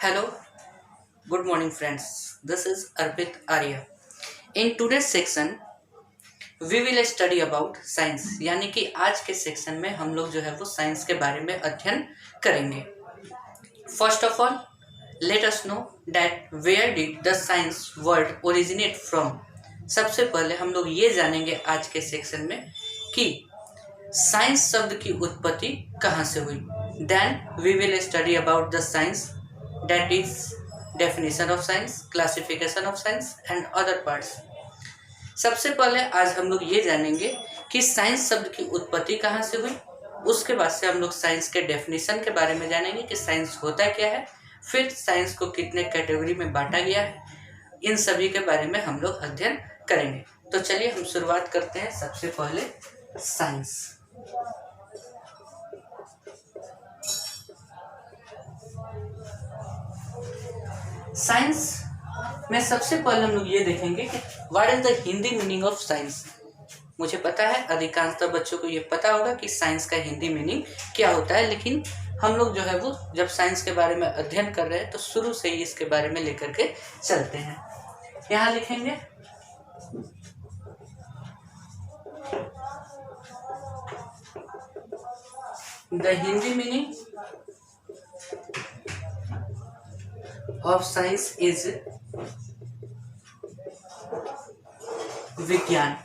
Hello, good morning, friends. This is Arpit Arya. In today's section, we will study about science. यानी कि आज के section में हम लोग जो है वो साइंस के बारे में अध्ययन करेंगे. First of all, let us know that where did the science word originate from. सबसे पहले हम लोग ये जानेंगे आज के सेक्शन में कि साइंस शब्द की उत्पत्ति कहाँ से हुई. Then we will study about the science, that is definition of science, classification of science and other parts. सबसे पहले आज हम लोग ये जानेंगे कि साइंस शब्द की उत्पत्ति कहाँ से हुई. उसके बाद से हम लोग साइंस के डेफिनेशन के बारे में जानेंगे कि साइंस होता क्या है. फिर साइंस को कितने कैटेगरी में बांटा गया है, इन सभी के बारे में हम लोग अध्ययन करेंगे. तो चलिए हम शुरुआत करते हैं. सबसे पहले साइंस. साइंस में सबसे पहले हम लोग ये देखेंगे कि what is the Hindi meaning of science. मुझे पता है अधिकांशतः बच्चों को ये पता होगा कि साइंस का हिंदी मीनिंग क्या होता है, लेकिन हम लोग जो है वो जब साइंस के बारे में अध्ययन कर रहे हैं तो शुरू से ही इसके बारे में लेकर के चलते हैं. यहाँ लिखेंगे the Hindi meaning of science is विज्ञान.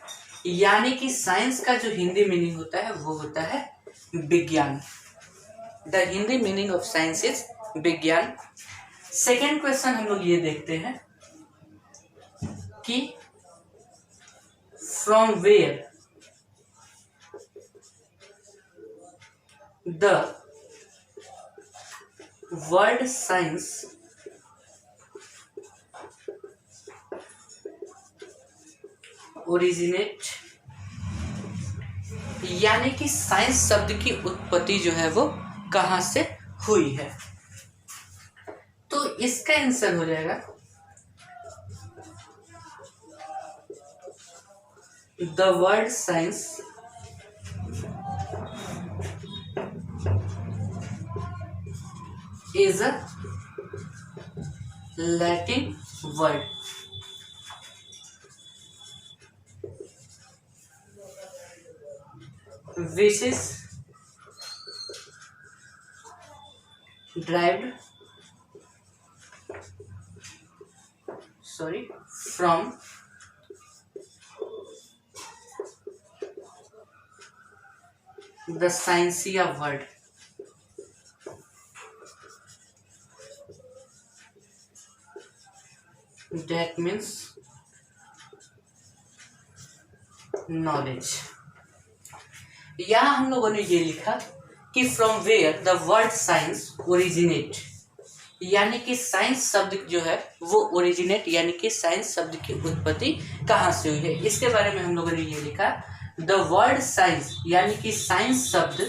यानी कि साइंस का जो हिंदी मीनिंग होता है वो होता है विज्ञान. The Hindi meaning of science is विज्ञान. सेकेंड क्वेश्चन हम लोग ये देखते हैं कि from where the word science originate. यानी कि साइंस शब्द की उत्पत्ति जो है वो कहाँ से हुई है. तो इसका आंसर हो जाएगा the word science is a Latin word. Which is derived from the scientia word. That means knowledge. यहाँ हम लोगों ने ये लिखा कि from where the word science originate. यानी कि साइंस शब्द जो है वो ओरिजिनेट यानी कि साइंस शब्द की उत्पत्ति कहाँ से हुई है. इसके बारे में हम लोगों ने ये लिखा द वर्ड साइंस यानी कि साइंस शब्द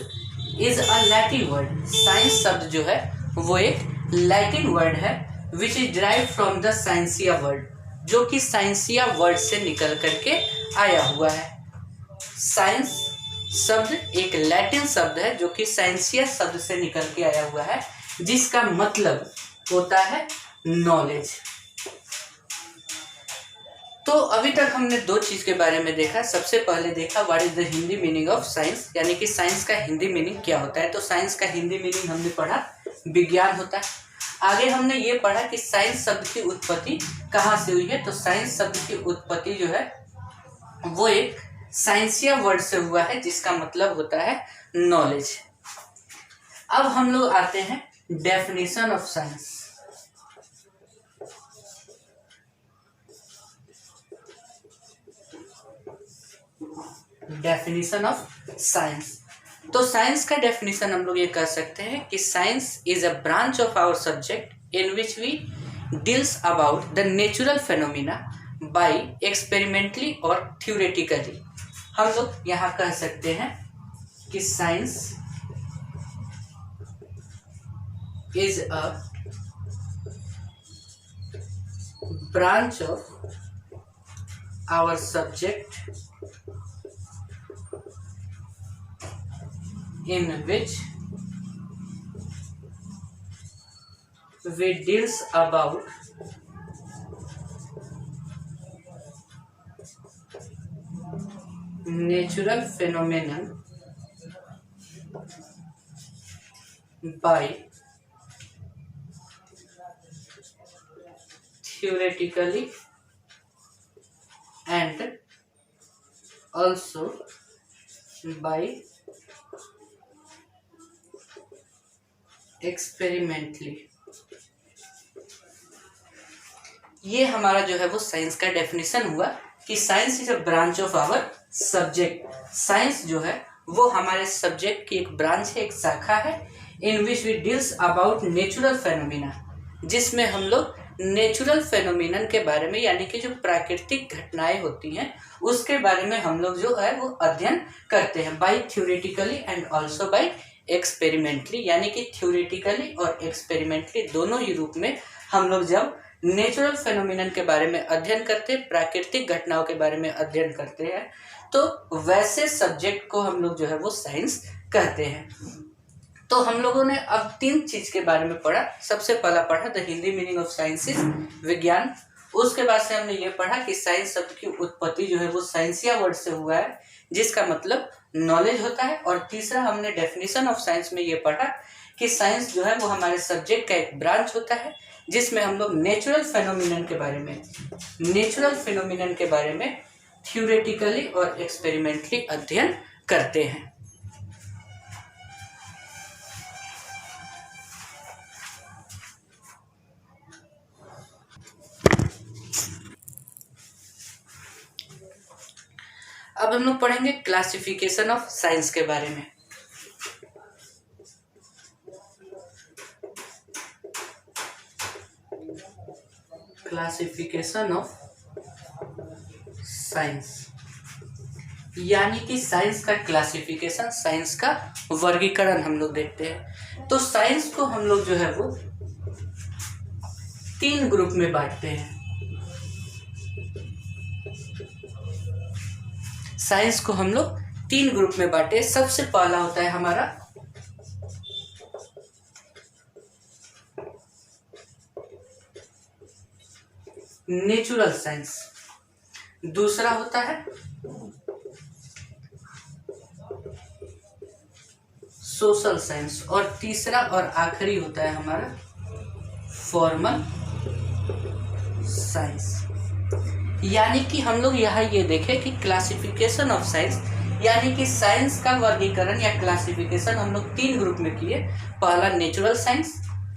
is a Latin word. Science शब्द जो है वो एक लैटिन वर्ड है which is derive from the scientia word, जो कि साइंसिया वर्ड से निकल करके आया हुआ है. साइंस शब्द एक लैटिन शब्द है जो कि साइंसिया शब्द से निकल के आया हुआ है, जिसका मतलब होता है नॉलेज. तो अभी तक हमने दो चीज के बारे में देखा. सबसे पहले देखा what is the Hindi meaning of science, यानी कि साइंस का हिंदी मीनिंग क्या होता है. तो साइंस का हिंदी मीनिंग हमने पढ़ा विज्ञान होता है. आगे हमने ये पढ़ा कि साइंस शब्द की उत्पत्ति कहाँ से हुई है. तो साइंस शब्द की उत्पत्ति जो है वो एक साइंसिया वर्ड से हुआ है, जिसका मतलब होता है नॉलेज. अब हम लोग आते हैं definition of science. Definition of science. तो साइंस का डेफिनेशन हम लोग ये कर सकते हैं कि science is a branch of our subject in which we deals about the natural phenomena by experimentally और थ्योरेटिकली. हम लोग यहाँ कह सकते हैं कि science is a branch of our subject in which we deals about natural phenomenon by theoretically and also by experimentally। ये हमारा जो है वो साइंस का डेफिनेशन हुआ कि science is a branch of our subject. Science जो है वो हमारे सब्जेक्ट की एक ब्रांच है, एक शाखा है, in which we deals about natural phenomena, जिसमें हम लोग नेचुरल फेनोमिनन के बारे में यानी कि जो प्राकृतिक घटनाएं होती हैं उसके बारे में हम लोग जो है वो अध्ययन करते हैं। By theoretically and also by experimentally, यानी कि थ्योरेटिकली और एक्सपेरिमेंटली दोनों ही रूप में हम लोग जब नेचुरल फेनोमिनन के बारे में अध्ययन करते हैं, प्राकृतिक घटनाओं के बारे में अध्ययन करते हैं, तो वैसे सब्जेक्ट को हम लोग जो है वो साइंस कहते हैं। तो हम लोगों ने अब 3 चीज के बारे में पढ़ा। सबसे पहला पढ़ा the Hindi meaning of science is विज्ञान। उसके बाद से हमने ये पढ़ा कि साइंस शब्द की उत्पत्ति जो है वो साइंसिया वर्ड से हुआ है, जिसका मतलब नॉलेज होता है। और तीसरा हमने डेफिनेशन ऑफ साइंस में ये पढ़ा कि साइंस जो है वो हमारे सब्जेक्ट का एक ब्रांच होता है, जिसमें हम लोग नेचुरल फेनोमिनन के बारे में थ्योरेटिकली और एक्सपेरिमेंटली अध्ययन करते हैं। अब हम लोग पढ़ेंगे क्लासिफिकेशन ऑफ साइंस के बारे में। क्लासिफिकेशन ऑफ साइंस यानी कि साइंस का क्लासिफिकेशन, साइंस का वर्गीकरण हम लोग देखते हैं। तो साइंस को हम लोग जो है वो 3 ग्रुप में बांटते हैं। साइंस को हम लोग 3 ग्रुप में बांटे। सबसे पहला होता है हमारा नेचुरल साइंस, दूसरा होता है सोशल साइंस, और तीसरा और आखिरी होता है हमारा फॉर्मल साइंस। यानी कि हम लोग यहाँ ये देखें कि क्लासिफिकेशन ऑफ साइंस यानी कि साइंस का वर्गीकरण या क्लासिफिकेशन हम लोग 3 ग्रुप में किए। पहला नेचुरल साइंस,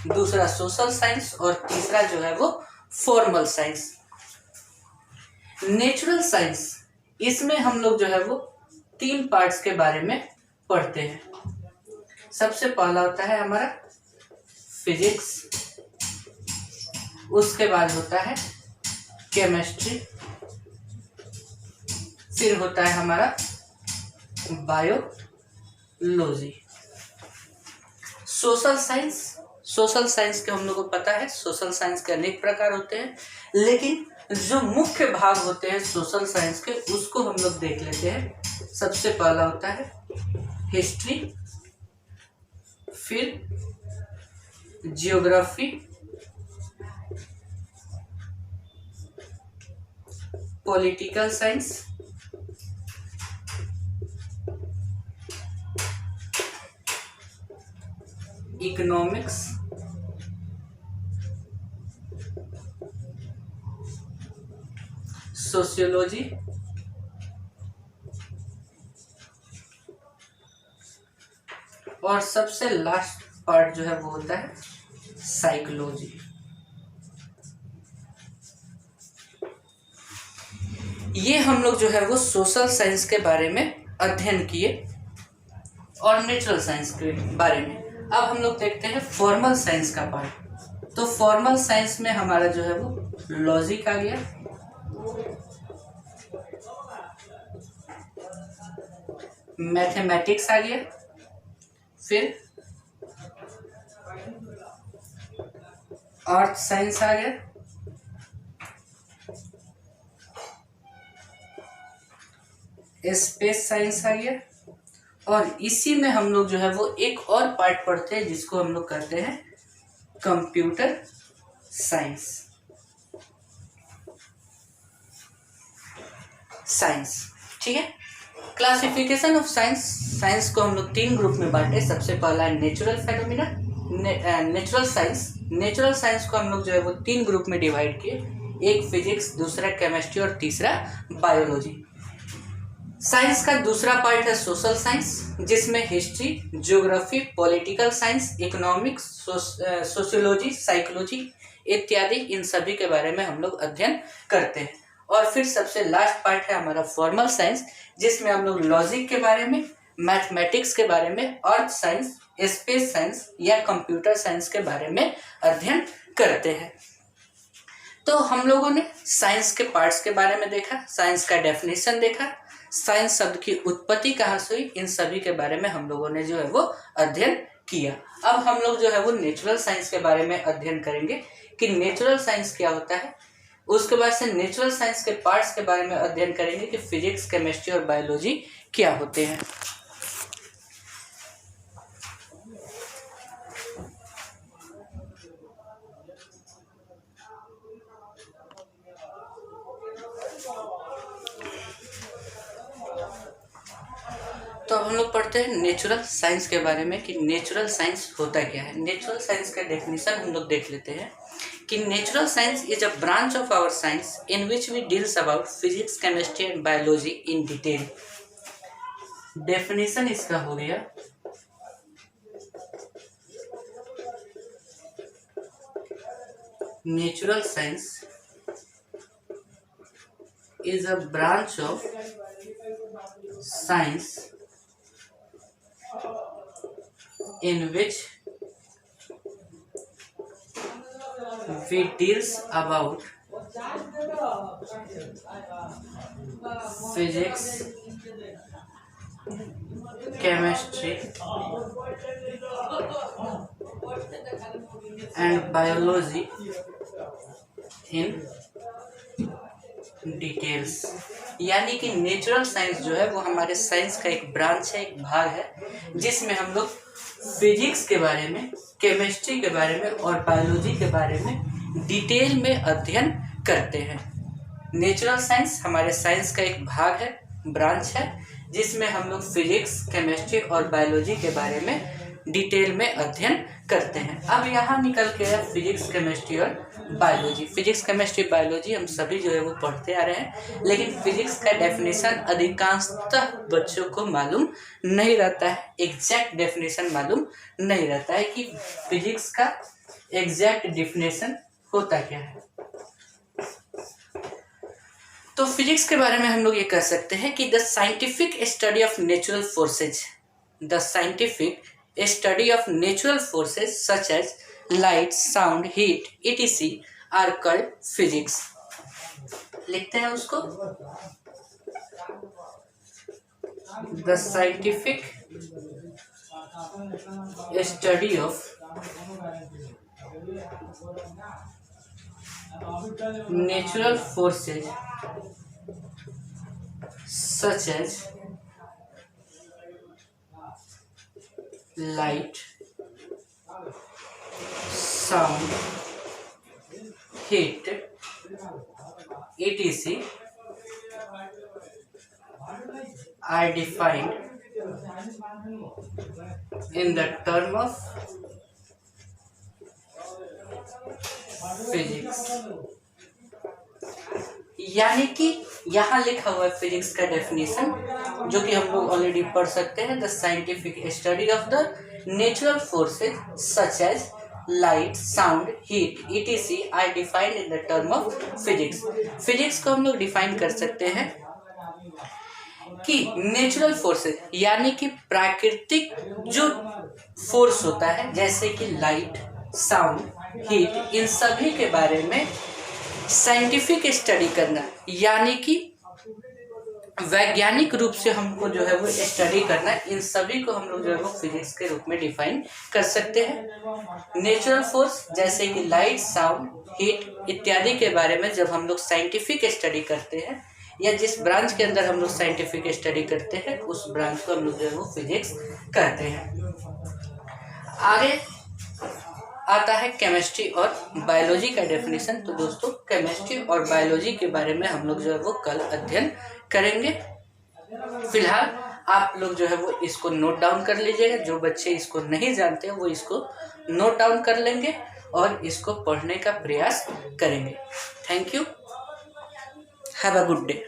दूसरा सोशल साइंस और तीसरा जो है वो फॉर्मल साइंस। नेचुरल साइंस, इसमें हम लोग जो है वो 3 पार्ट्स के बारे में पढ़ते हैं। सबसे पहला होता है हमारा फिजिक्स, उसके बाद होता है केमिस्ट्री, फिर होता है हमारा biology. Social science, social science के हम लोग को पता है सोशल साइंस के अनेक प्रकार होते हैं, लेकिन जो मुख्य भाग होते हैं सोशल साइंस के उसको हम लोग देख लेते हैं। सबसे पहला होता है हिस्ट्री, फिर geography, political science, economics, sociology, और सबसे लास्ट पार्ट जो है वो होता है साइकोलॉजी। ये हम लोग जो है वो सोशल साइंस के बारे में अध्ययन किए और नेचुरल साइंस के बारे में। अब हम लोग देखते हैं फॉर्मल साइंस का पार्ट। तो फॉर्मल साइंस में हमारा जो है वो लॉजिक आ गया, मैथमेटिक्स आ गया, फिर अर्थ साइंस आ गया, स्पेस साइंस आ गया, और इसी में हम लोग जो है वो एक और पार्ट पढ़ते हैं जिसको हम लोग कहते हैं कंप्यूटर साइंस। ठीक है। क्लासिफिकेशन ऑफ साइंस, साइंस को हम लोग 3 ग्रुप में बांटे। सबसे पहला है natural phenomena, natural science. Natural science को हम लोग जो है वो 3 ग्रुप में डिवाइड किए, एक फिजिक्स, दूसरा केमिस्ट्री और तीसरा बायोलॉजी। साइंस का दूसरा पार्ट है सोशल साइंस, जिसमें history, geography, political science, economics, sociology, psychology इत्यादि, इन सभी के बारे में हम लोग अध्ययन करते हैं। और फिर सबसे लास्ट पार्ट है हमारा फॉर्मल साइंस, जिसमें हम लोग लॉजिक के बारे में, मैथमेटिक्स के बारे में, अर्थ साइंस, स्पेस साइंस या कंप्यूटर साइंस के बारे में अध्ययन करते हैं। तो हम लोगों ने साइंस के पार्ट्स के बारे में देखा, साइंस का डेफिनेशन देखा, साइंस शब्द की उत्पत्ति कहाँ से हुई, इन सभी के बारे में हम लोगों ने जो है वो अध्ययन किया। अब हम लोग जो है वो नेचुरल साइंस के बारे में अध्ययन करेंगे कि नेचुरल साइंस क्या होता है। उसके बाद से नेचुरल साइंस के पार्ट्स के बारे में अध्ययन करेंगे कि फिजिक्स, केमिस्ट्री और बायोलॉजी क्या होते हैं। तो अब हम लोग पढ़ते हैं नेचुरल साइंस के बारे में कि नेचुरल साइंस होता क्या है। नेचुरल साइंस का डेफिनेशन हम लोग देख लेते हैं कि natural science is a branch of our science in which we deals about physics, chemistry and biology in detail. Definition इसका हो गया natural science is a branch of science in which we deals about physics, chemistry and biology in details. यानी कि natural science जो है वो हमारे science का एक ब्रांच है, एक भाग है, जिसमें हम लोग फिजिक्स के बारे में, केमिस्ट्री के बारे में और बायोलॉजी के बारे में डिटेल में अध्ययन करते हैं। नेचुरल साइंस हमारे साइंस का एक भाग है, ब्रांच है, जिसमें हम लोग फिजिक्स, केमिस्ट्री और बायोलॉजी के बारे में डिटेल में अध्ययन करते हैं। अब यहाँ निकल के है फिजिक्स, केमिस्ट्री और बायोलॉजी। फिजिक्स, केमिस्ट्री, बायोलॉजी हम सभी जो है वो पढ़ते आ रहे हैं, लेकिन फिजिक्स का डेफिनेशन अधिकांशतः बच्चों को मालूम नहीं रहता है, एग्जैक्ट डेफिनेशन मालूम नहीं रहता है कि फिजिक्स का एग्जैक्ट डेफिनेशन होता क्या है। तो फिजिक्स के बारे में हम लोग ये कह सकते हैं कि the scientific study of natural forces, the scientific study of natural forces such as light, sound, heat, etc. are called physics. लिखते हैं उसको, the scientific study of natural forces such as light, sound, heat, etc. are defined in the term of physics. यानी कि यहाँ लिखा हुआ है physics का डेफिनेशन, जो कि हम लोग ऑलरेडी पढ़ सकते हैं। The scientific study of the natural forces such as light, sound, heat, etc. Are defined in the term of physics. Physics को हम लोग डिफाइन कर सकते हैं कि नेचुरल फोर्सेज यानी कि प्राकृतिक जो फोर्स होता है, जैसे कि लाइट, साउंड, हीट, इन सभी के बारे में साइंटिफिक स्टडी करना, यानी कि वैज्ञानिक रूप से हमको जो है वो स्टडी करना, इन सभी को हम लोग जो है वो फिजिक्स के रूप में डिफाइन कर सकते हैं। नेचुरल फोर्स जैसे कि लाइट, साउंड, हीट इत्यादि के बारे में जब हम लोग साइंटिफिक स्टडी करते हैं, या जिस ब्रांच के अंदर हम लोग साइंटिफिक स्टडी करते हैं, उस ब्रांच को हम लोग जो है वो फिजिक्स कहते हैं। आगे आता है केमिस्ट्री और बायोलॉजी का डेफिनेशन। तो दोस्तों केमिस्ट्री और बायोलॉजी के बारे में हम लोग जो है वो कल अध्ययन करेंगे। फिलहाल आप लोग जो है वो इसको नोट डाउन कर लीजिएगा। जो बच्चे इसको नहीं जानते वो इसको नोट डाउन कर लेंगे और इसको पढ़ने का प्रयास करेंगे। Thank you, have a good day.